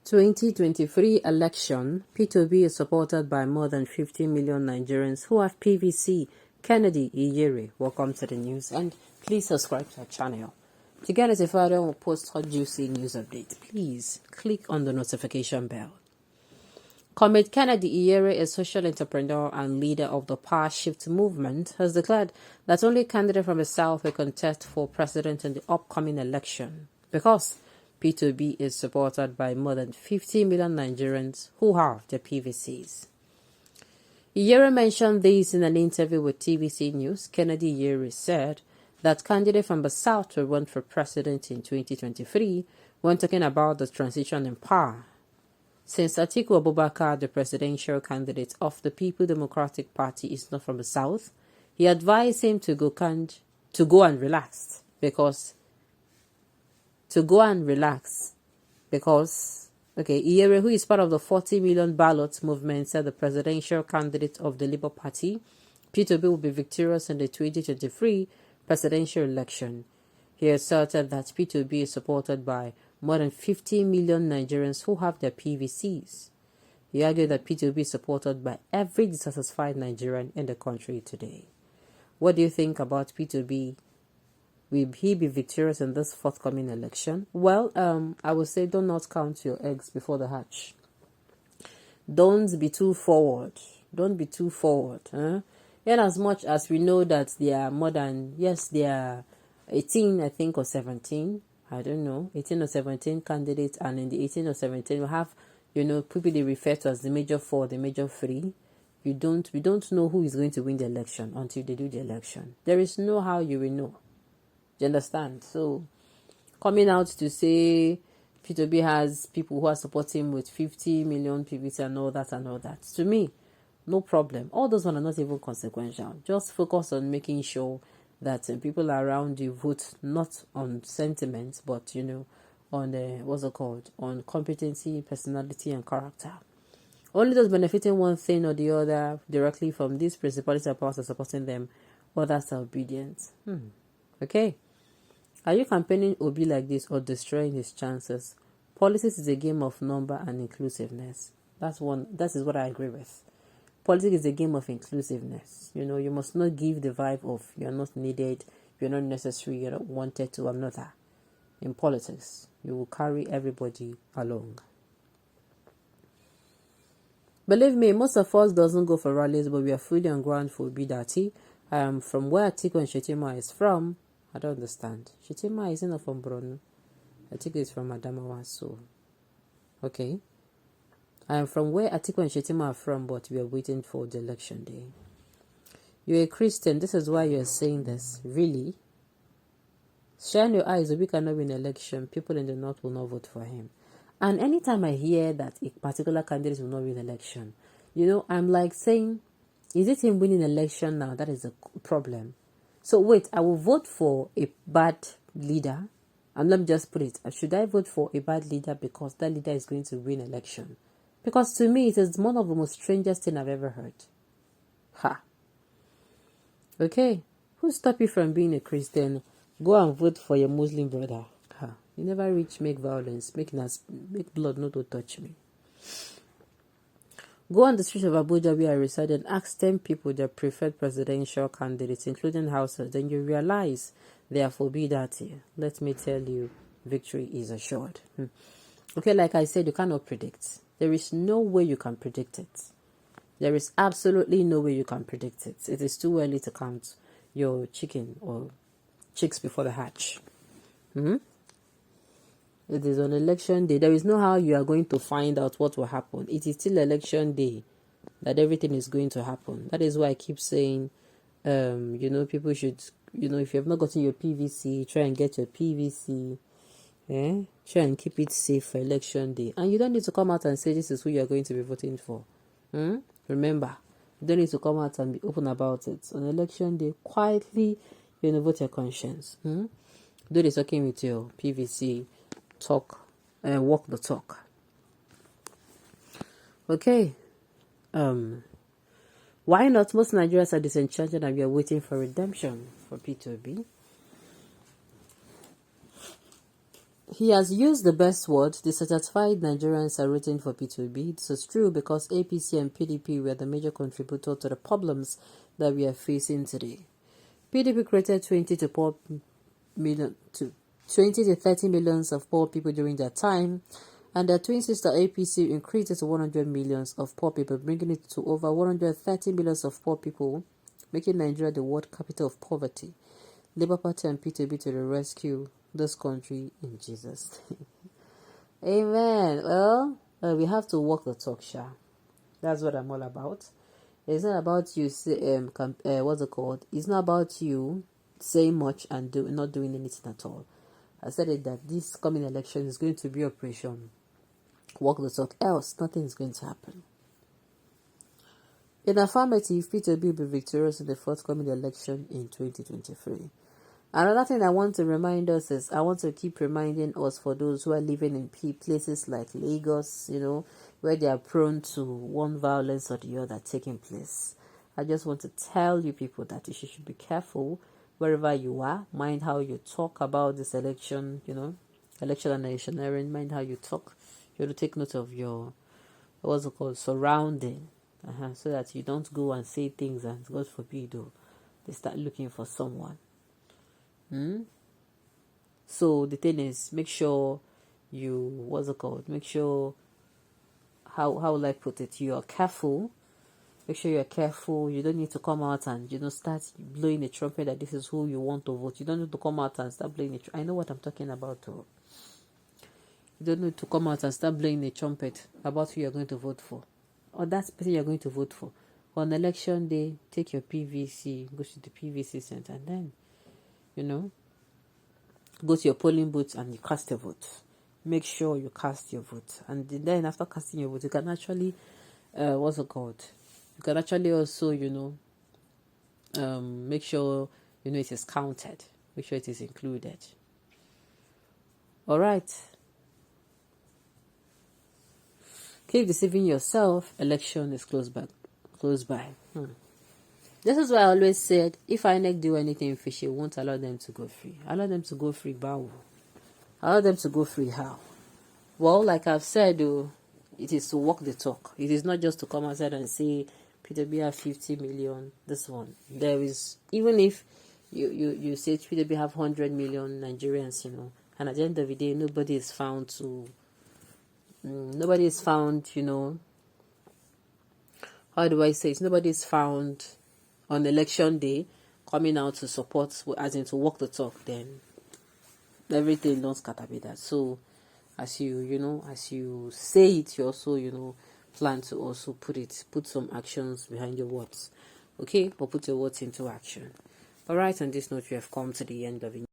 2023 election, P2B is supported by more than 50 million Nigerians who have PVC. Kennedy Iyere, welcome to the news, and please subscribe to our channel. To get notified when we post hot juicy news updates, please click on the notification bell. Comrade Kennedy Iyere, a social entrepreneur and leader of the Power Shift movement, has declared that only candidates from the South will contest for president in the upcoming election because P2B is supported by more than 50 million Nigerians who have their PVCs. Iyere mentioned this in an interview with TVC News. Kennedy Iyere said that candidates from the South will run for president in 2023 when talking about the transition in power. Since Atiku Abubakar, the presidential candidate of the People Democratic Party, is not from the South, he advised him to go and relax because Iyere, who is part of the 40 million ballot movement, said the presidential candidate of the Labour Party, P2B, will be victorious in the 2023 presidential election. He asserted that P2B is supported by more than 50 million Nigerians who have their PVCs. He argued that P2B is supported by every dissatisfied Nigerian in the country today. What do you think about P2B? Will he be victorious in this forthcoming election? Well, I would say do not count your eggs before the hatch. Don't be too forward. In as much as we know that they are more than, they are 18, I think, or 17. I don't know, 18 or 17 candidates, and in the 18 or 17 we have, people they refer to as the major four, the major three. We don't know who is going to win the election until they do the election. There is no how you will know. Do you understand? So, coming out to say P2B has people who are supporting him with 50 million PVC and all that, to me, no problem. All those ones are not even consequential. Just focus on making sure that people around you vote not on sentiment, but on on competency, personality, and character. Only those benefiting one thing or the other directly from these principalities and powers are supporting them. Others are obedient. Okay. Are you campaigning Obi like this or destroying his chances? Politics is a game of number and inclusiveness. That is what I agree with. Politics is a game of inclusiveness. You must not give the vibe of you're not needed, you're not necessary, you're not wanted to another. In politics, you will carry everybody along. Believe me, most of us doesn't go for rallies, but we are fully on ground for Bidati. From where Atiku and Shetima is from, I don't understand. Shetima isn't from Borno. Atiku is from Adamawa, so okay. I am from where Atiku and Shetima are from, but we are waiting for the election day. You're a Christian. This is why you're saying this. Really? Shine your eyes. Obi cannot win election. People in the north will not vote for him. And anytime I hear that a particular candidate will not win election, I'm like saying, is it him winning election now? That is a problem. So wait, I will vote for a bad leader. And let me just put it. Should I vote for a bad leader because that leader is going to win election? Because to me, it is one of the most strangest things I've ever heard. Ha. Okay. Who stopped you from being a Christian? Go and vote for your Muslim brother. Ha. You never reach make violence. Make blood not to touch me. Go on the streets of Abuja where I reside and ask 10 people their preferred presidential candidates, including houses. Then you realize they are for Bidati. Let me tell you, victory is assured. Okay, like I said, you cannot predict. There is no way you can predict it. There is absolutely no way you can predict it. It is too early to count your chicken or chicks before the hatch. It is on election day. There is no how you are going to find out what will happen. It is still election day that everything is going to happen. That is why I keep saying, people should, if you have not gotten your PVC, try and get your PVC. Try and keep it safe for election day. And you don't need to come out and say this is who you are going to be voting for. Remember, you don't need to come out and be open about it. On election day, quietly, vote your conscience. Do the talking with your PVC. Talk and walk the talk. Okay. Why not? Most Nigerians are disenchanted and we are waiting for redemption for P2B. He has used the best word. Dissatisfied Nigerians are rooting for P2B. This is true because APC and PDP were the major contributor to the problems that we are facing today. PDP created 20 to 30 millions of poor people during that time, and their twin sister APC increased it to 100 millions of poor people, bringing it to over 130 millions of poor people, making Nigeria the world capital of poverty. Labour Party and P2B to the rescue this country in Jesus' name. Amen. Well, we have to walk the talk, Sha. That's what I'm all about. It's not about you what's it called? It's not about you saying much and not doing anything at all. I said it that this coming election is going to be operation walk the talk, else nothing is going to happen. In affirmative, P2B will be victorious in the forthcoming election in 2023. Another thing I want to remind us is I want to keep reminding us for those who are living in places like Lagos, where they are prone to one violence or the other taking place. I just want to tell you people that you should be careful wherever you are. Mind how you talk about this election, election and electioneering. Mind how you talk. You have to take note of your, surrounding, so that you don't go and say things and God forbid, they start looking for someone. So the thing is, make sure you, make sure, how will I put it, you are careful. Make sure you're careful. You don't need to come out and, start blowing a trumpet that this is who you want to vote. You don't need to come out and start blowing I know what I'm talking about. You don't need to come out and start blowing a trumpet about who you're going to vote for. Or that person you're going to vote for. On election day, take your PVC, go to the PVC center, and then, go to your polling booth and you cast your vote. Make sure you cast your vote. And then after casting your vote, you can actually, you can actually also, make sure, it is counted. Make sure it is included. All right. Keep deceiving yourself. Election is close by. This is why I always said, if INEC do anything fishy, won't allow them to go free. Allow them to go free, bow. Allow them to go free, how? Well, like I've said, it is to walk the talk. It is not just to come outside and say, PWB have 50 million, this one. There is, even if you say PWB have 100 million Nigerians, and at the end of the day, nobody is found, how do I say it? Nobody is found on election day coming out to support, as in to walk the talk, then everything don't scatter be that. So as you say it, you also, plan to also put some actions behind your words. Okay? Or put your words into action. Alright, on this note, we have come to the end of it.